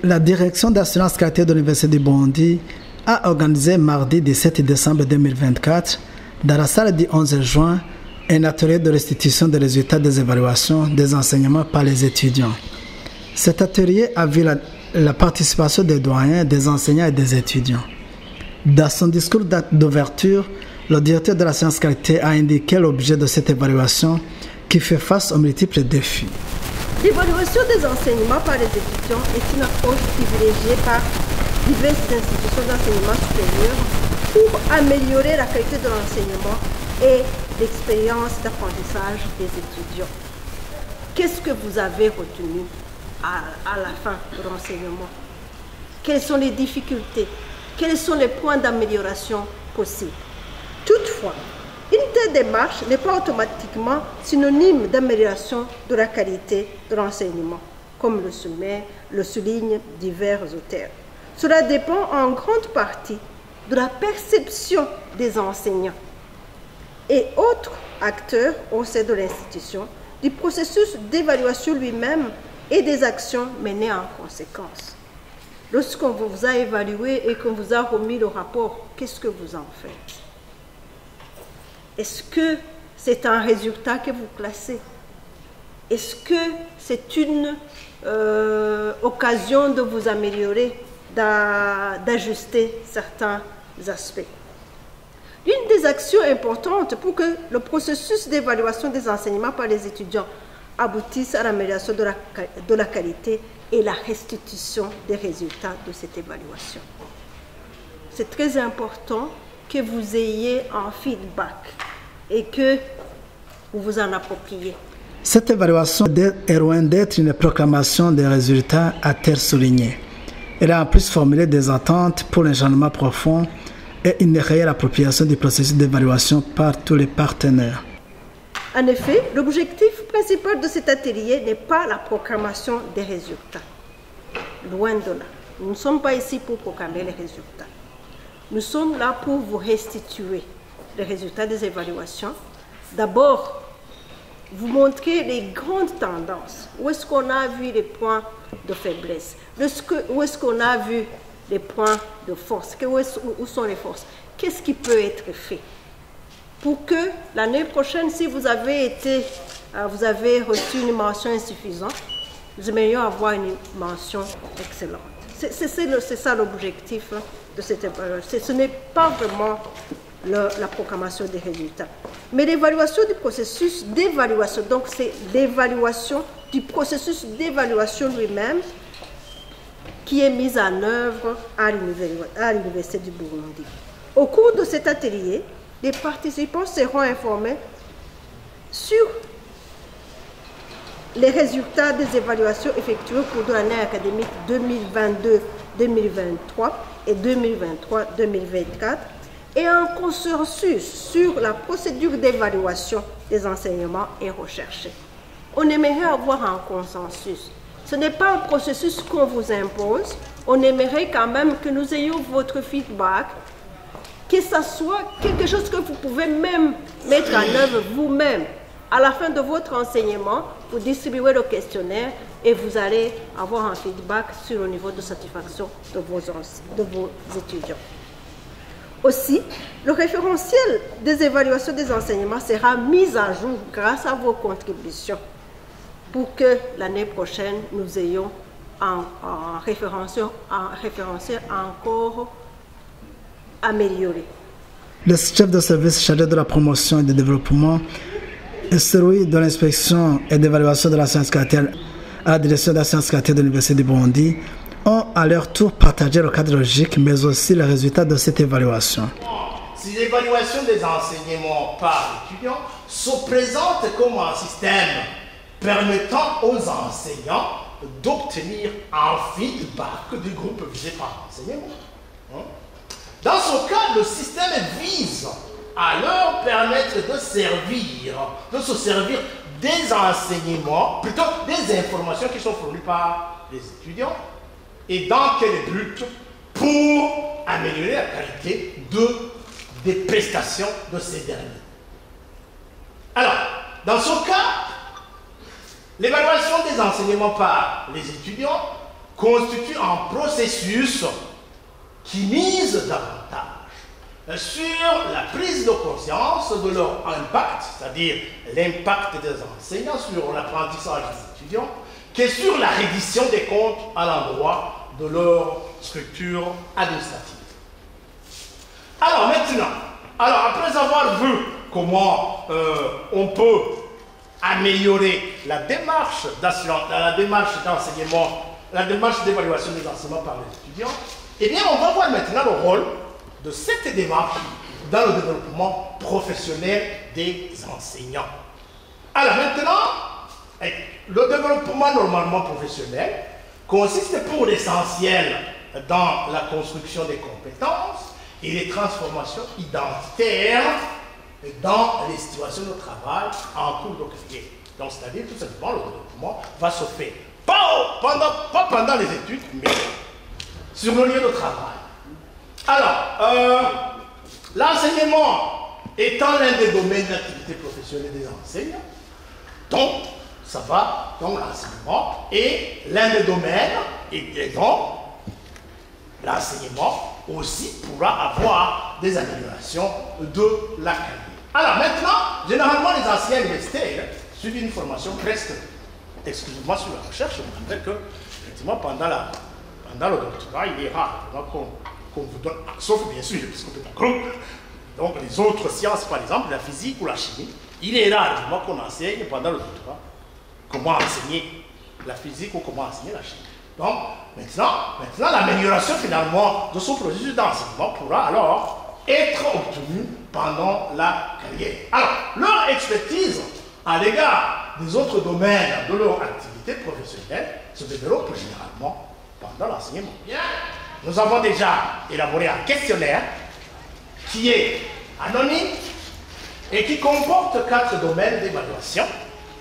La direction d'assurance qualité de l'Université du Burundi a organisé mardi 17 décembre 2024, dans la salle du 11 juin, un atelier de restitution des résultats des évaluations des enseignements par les étudiants. Cet atelier a vu la participation des doyens, des enseignants et des étudiants. Dans son discours d'ouverture, le directeur de la science qualité a indiqué l'objet de cette évaluation qui fait face aux multiples défis. L'évaluation des enseignements par les étudiants est une approche privilégiée par diverses institutions d'enseignement supérieur pour améliorer la qualité de l'enseignement et l'expérience d'apprentissage des étudiants. Qu'est-ce que vous avez retenu à la fin de l'enseignement? Quelles sont les difficultés? Quels sont les points d'amélioration possibles? Toutefois, une telle démarche n'est pas automatiquement synonyme d'amélioration de la qualité de l'enseignement, comme le soulignent divers auteurs. Cela dépend en grande partie de la perception des enseignants et autres acteurs au sein de l'institution, du processus d'évaluation lui-même et des actions menées en conséquence. Lorsqu'on vous a évalué et qu'on vous a remis le rapport, qu'est-ce que vous en faites? Est-ce que c'est un résultat que vous classez? Est-ce que c'est une occasion de vous améliorer, d'ajuster certains aspects? L'une des actions importantes pour que le processus d'évaluation des enseignements par les étudiants aboutisse à l'amélioration de la qualité et la restitution des résultats de cette évaluation. C'est très important que vous ayez un feedback et que vous vous en appropriez. Cette évaluation est loin d'être une proclamation des résultats, a-t-elle souligné. Elle a en plus formulé des attentes pour un changement profond et une réelle appropriation du processus d'évaluation par tous les partenaires. En effet, l'objectif principal de cet atelier n'est pas la proclamation des résultats. Loin de là. Nous ne sommes pas ici pour proclamer les résultats. Nous sommes là pour vous restituer les résultats des évaluations. D'abord, vous montrer les grandes tendances. Où est-ce qu'on a vu les points de faiblesse? Où est-ce qu'on a vu les points de force? Où sont les forces? Qu'est-ce qui peut être fait pour que l'année prochaine, si vous avez reçu une mention insuffisante, nous aimerions avoir une mention excellente. C'est ça l'objectif de cette évaluation. Ce n'est pas vraiment la proclamation des résultats, mais l'évaluation du processus d'évaluation. Donc, c'est l'évaluation du processus d'évaluation lui-même qui est mise en œuvre à l'Université du Burundi. Au cours de cet atelier, les participants seront informés sur les résultats des évaluations effectuées au cours de l'année académique 2022-2023 et 2023-2024 et un consensus sur la procédure d'évaluation des enseignements est recherché. On aimerait avoir un consensus. Ce n'est pas un processus qu'on vous impose. On aimerait quand même que nous ayons votre feedback, que ce soit quelque chose que vous pouvez même mettre en œuvre vous-même. À la fin de votre enseignement, vous distribuez le questionnaire et vous allez avoir un feedback sur le niveau de satisfaction de vos étudiants. Aussi, le référentiel des évaluations des enseignements sera mis à jour grâce à vos contributions pour que l'année prochaine, nous ayons un référentiel encore amélioré. Le chef de service chargé de la promotion et du développement et celui de l'inspection et d'évaluation de la science caractère à la direction de la science caractère de l'Université du Burundi ont à leur tour partagé le cadre logique, mais aussi les résultats de cette évaluation. Si l'évaluation des enseignements par l'étudiant se présente comme un système permettant aux enseignants d'obtenir un feedback du groupe visé par l'enseignement. Dans ce cas, le système vise à leur permettre de se servir des enseignements, plutôt des informations qui sont fournies par les étudiants, et dans quel but? Pour améliorer la qualité des prestations de ces derniers. Alors, dans ce cas, l'évaluation des enseignements par les étudiants constitue un processus qui mise davantage sur la prise de conscience de leur impact, c'est-à-dire l'impact des enseignants sur l'apprentissage des étudiants, que sur la reddition des comptes à l'endroit de leur structure administrative. Alors maintenant, après avoir vu comment on peut améliorer la démarche d'enseignement, la démarche d'évaluation des enseignements par les étudiants, eh bien on va voir maintenant le rôle de cette démarche dans le développement professionnel des enseignants. Alors maintenant, le développement normalement professionnel consiste pour l'essentiel dans la construction des compétences et les transformations identitaires dans les situations de travail en cours de carrière. Donc, c'est-à-dire tout simplement le développement va se faire pas pendant les études, mais sur le lieu de travail. Alors, l'enseignement étant l'un des domaines d'activité professionnelle des enseignants, donc l'enseignement est l'un des domaines et donc l'enseignement aussi pourra avoir des améliorations de la carrière. Alors maintenant, généralement les enseignants universitaires suivent une formation presque exclusivement sur la recherche, malgré que effectivement pendant le doctorat, il est rare qu'on vous donne, sauf bien sûr, parce qu'on peut pas groupe. Donc les autres sciences, par exemple, la physique ou la chimie, il est rare qu'on enseigne pendant le doctorat comment enseigner la physique ou comment enseigner la chimie. Donc maintenant l'amélioration finalement de ce processus d'enseignement pourra alors être obtenue pendant la carrière. Alors, leur expertise à l'égard des autres domaines de leur activité professionnelle se développe généralement pendant l'enseignement. Nous avons déjà élaboré un questionnaire qui est anonyme et qui comporte 4 domaines d'évaluation.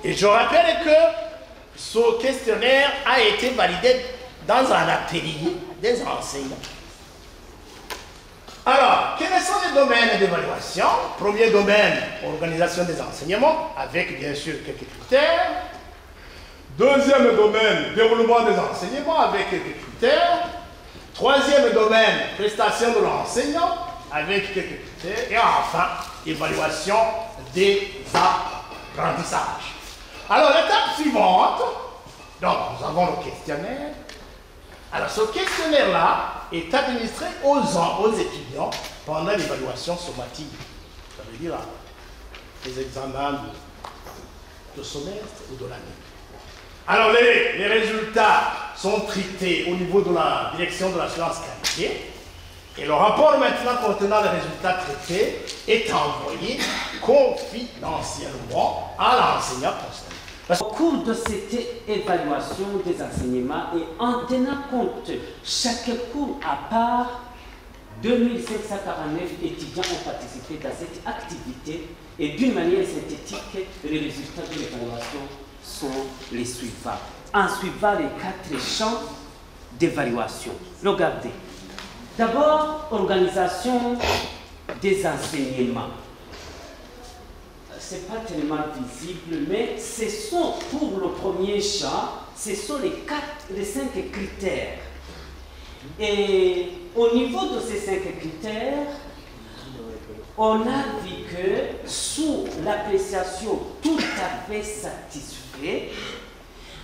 Et je rappelle que ce questionnaire a été validé dans un atelier des enseignants. Alors, quels sont les domaines d'évaluation? Premier domaine, organisation des enseignements, avec bien sûr quelques critères. Deuxième domaine, déroulement des enseignements, avec quelques critères. Troisième domaine, prestation de l'enseignant, avec quelques critères. Et enfin, évaluation des apprentissages. Alors, l'étape suivante, donc nous avons le questionnaire. Alors, ce questionnaire-là est administré aux étudiants pendant l'évaluation sommative. Ça veut dire les examens de semestre ou de l'année. Alors, les résultats sont traités au niveau de la direction de l'assurance qualité. Et le rapport maintenant contenant les résultats traités est envoyé confidentiellement à l'enseignant concerné. Au cours de cette évaluation des enseignements et en tenant compte chaque cours à part, 2549 étudiants ont participé dans cette activité et d'une manière synthétique, les résultats de l'évaluation sont les suivants. En suivant les 4 champs d'évaluation. Regardez. D'abord, organisation des enseignements. Ce n'est pas tellement visible, mais ce sont pour le premier champ, ce sont les 5 critères. Et au niveau de ces 5 critères, on a vu que sous l'appréciation tout à fait satisfait,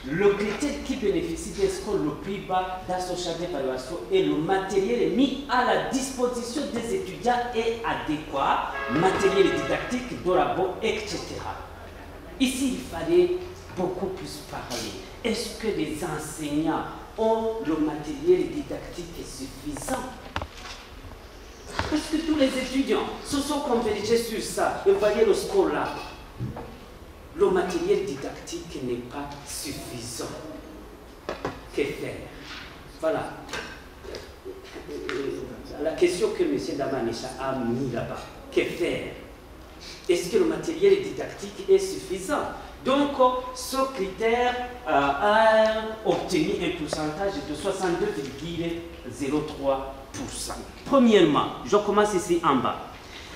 le critère qui bénéficie des scores le plus bas dans ce champ d'évaluation et le matériel mis à la disposition des étudiants est adéquat, matériel didactique, de labo, etc. Ici, il fallait beaucoup plus parler. Est-ce que les enseignants ont le matériel didactique suffisant? Parce que tous les étudiants se sont convergés sur ça. Et vous voyez le score là. Le matériel didactique n'est pas suffisant. Que faire? Voilà. La question que M. Damanesha a mis là-bas. Que faire? Est-ce que le matériel didactique est suffisant? Donc, ce critère a obtenu un pourcentage de 62,03%. Premièrement, je commence ici en bas.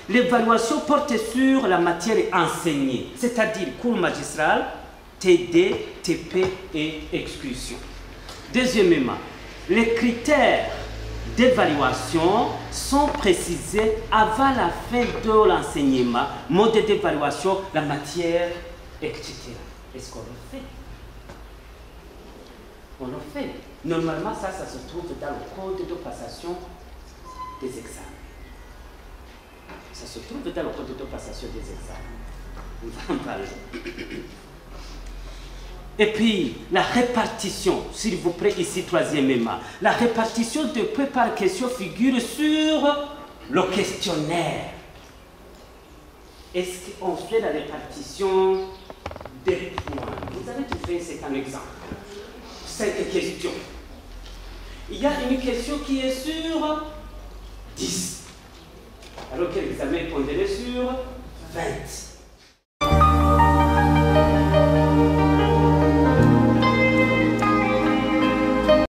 L'évaluation porte sur la matière enseignée, c'est-à-dire cours magistral, TD, TP et exclusion. Deuxièmement, les critères d'évaluation sont précisés avant la fin de l'enseignement, mode d'évaluation, la matière, etc. Est-ce qu'on le fait? On le fait. Normalement, ça se trouve dans le code de passation des examens. Ça se trouve dans le code de passation des examens. On va en parler. Et puis, la répartition, s'il vous plaît, ici, troisièmement. La répartition de peu par question figure sur le questionnaire. Est-ce qu'on fait la répartition des points? Vous avez tout fait, c'est un exemple. 5 questions. Il y a une question qui est sur 10. Alors que l'examen pondéré sur 20.